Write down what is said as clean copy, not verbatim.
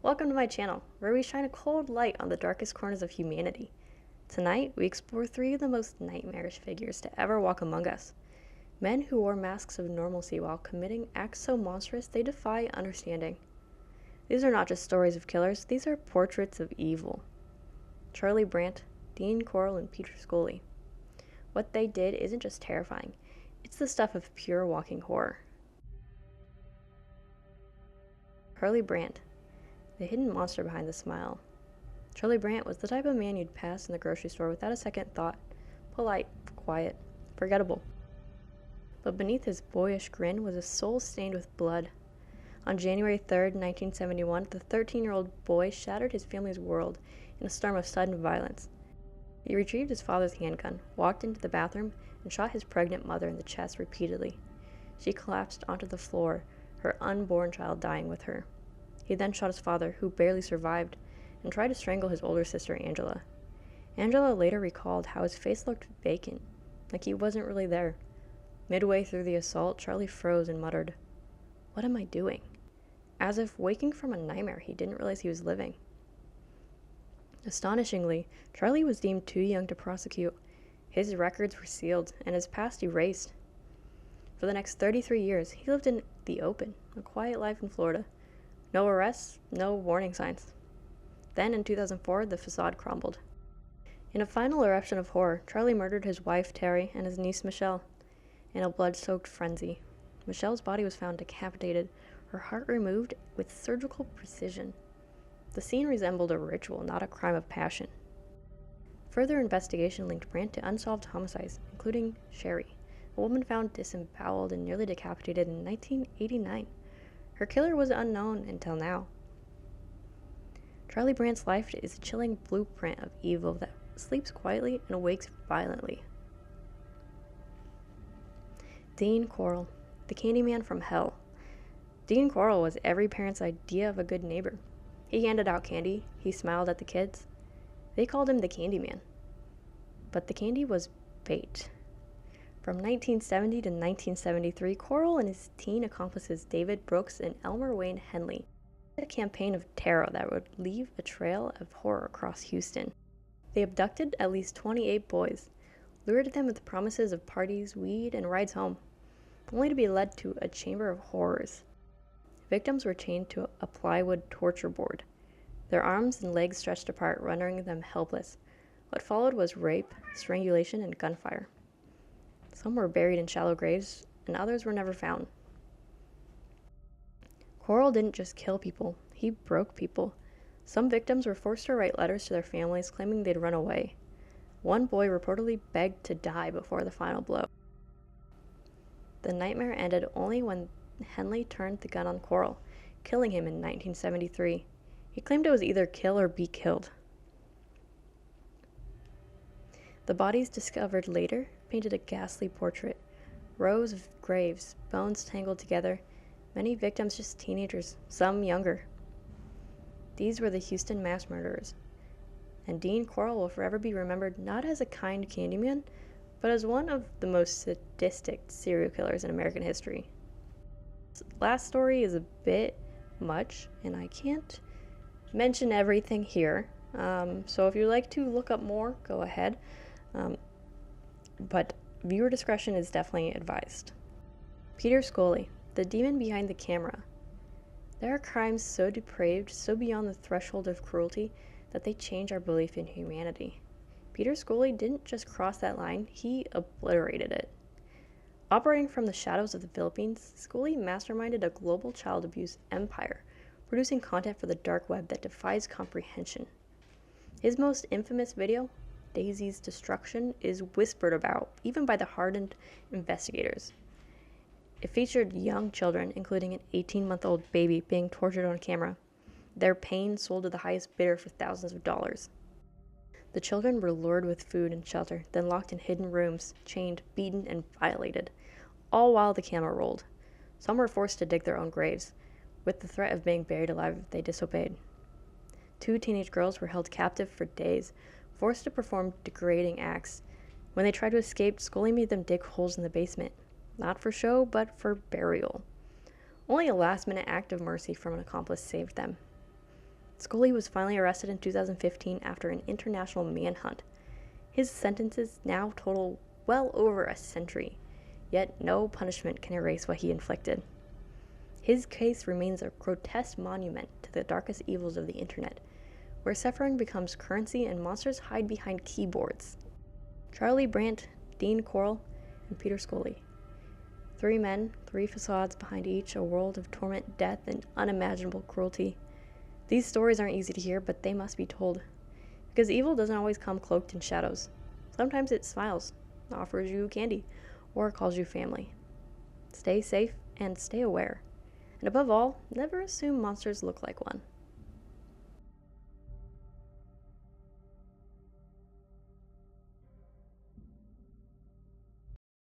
Welcome to my channel, where we shine a cold light on the darkest corners of humanity. Tonight, we explore three of the most nightmarish figures to ever walk among us. Men who wore masks of normalcy while committing acts so monstrous they defy understanding. These are not just stories of killers, these are portraits of evil. Charlie Brandt, Dean Corll, and Peter Scully. What they did isn't just terrifying, it's the stuff of pure walking horror. Charlie Brandt, the hidden monster behind the smile. Charlie Brandt was the type of man you'd pass in the grocery store without a second thought. Polite, quiet, forgettable. But beneath his boyish grin was a soul stained with blood. On January 3rd, 1971, the 13-year-old boy shattered his family's world in a storm of sudden violence. He retrieved his father's handgun, walked into the bathroom, and shot his pregnant mother in the chest repeatedly. She collapsed onto the floor, her unborn child dying with her. He then shot his father, who barely survived, and tried to strangle his older sister, Angela. Angela later recalled how his face looked vacant, like he wasn't really there. Midway through the assault, Charlie froze and muttered, "What am I doing?" As if waking from a nightmare he didn't realize he was living. Astonishingly, Charlie was deemed too young to prosecute. His records were sealed, and his past erased. For the next 33 years, he lived in the open, a quiet life in Florida. No arrests, no warning signs. Then, in 2004, the facade crumbled. In a final eruption of horror, Charlie murdered his wife, Terry, and his niece, Michelle, in a blood-soaked frenzy. Michelle's body was found decapitated, her heart removed with surgical precision. The scene resembled a ritual, not a crime of passion. Further investigation linked Brandt to unsolved homicides, including Sherry, a woman found disemboweled and nearly decapitated in 1989. Her killer was unknown until now. Charlie Brandt's life is a chilling blueprint of evil that sleeps quietly and awakes violently. Dean Corll, the Candyman from hell. Dean Corll was every parent's idea of a good neighbor. He handed out candy, he smiled at the kids. They called him the Candyman. But the candy was bait. From 1970 to 1973, Corll and his teen accomplices David Brooks and Elmer Wayne Henley led a campaign of terror that would leave a trail of horror across Houston. They abducted at least 28 boys, lured them with promises of parties, weed, and rides home, only to be led to a chamber of horrors. Victims were chained to a plywood torture board, their arms and legs stretched apart, rendering them helpless. What followed was rape, strangulation, and gunfire. Some were buried in shallow graves, and others were never found. Corll didn't just kill people, he broke people. Some victims were forced to write letters to their families claiming they'd run away. One boy reportedly begged to die before the final blow. The nightmare ended only when Henley turned the gun on Corll, killing him in 1973. He claimed it was either kill or be killed. The bodies discovered later painted a ghastly portrait. Rows of graves, bones tangled together, many victims just teenagers, some younger. These were the Houston mass murderers, and Dean Corll will forever be remembered not as a kind Candyman, but as one of the most sadistic serial killers in American history. This last story is a bit much, and I can't mention everything here, so if you'd like to look up more, go ahead. But viewer discretion is definitely advised. Peter Scully, the demon behind the camera. There are crimes so depraved, so beyond the threshold of cruelty, that they change our belief in humanity. Peter Scully didn't just cross that line, he obliterated it. Operating from the shadows of the Philippines, Scully masterminded a global child abuse empire, producing content for the dark web that defies comprehension. His most infamous video, Daisy's destruction, is whispered about, even by the hardened investigators. It featured young children, including an 18-month-old baby, being tortured on camera. Their pain sold to the highest bidder for thousands of dollars. The children were lured with food and shelter, then locked in hidden rooms, chained, beaten, and violated, all while the camera rolled. Some were forced to dig their own graves, with the threat of being buried alive if they disobeyed. 2 teenage girls were held captive for days, forced to perform degrading acts. When they tried to escape, Scully made them dig holes in the basement, not for show, but for burial. Only a last-minute act of mercy from an accomplice saved them. Scully was finally arrested in 2015 after an international manhunt. His sentences now total well over a century, yet no punishment can erase what he inflicted. His case remains a grotesque monument to the darkest evils of the internet, where suffering becomes currency and monsters hide behind keyboards. Charlie Brandt, Dean Corll, and Peter Scully. 3 men, 3 facades behind each, a world of torment, death, and unimaginable cruelty. These stories aren't easy to hear, but they must be told. Because evil doesn't always come cloaked in shadows. Sometimes it smiles, offers you candy, or calls you family. Stay safe and stay aware. And above all, never assume monsters look like one.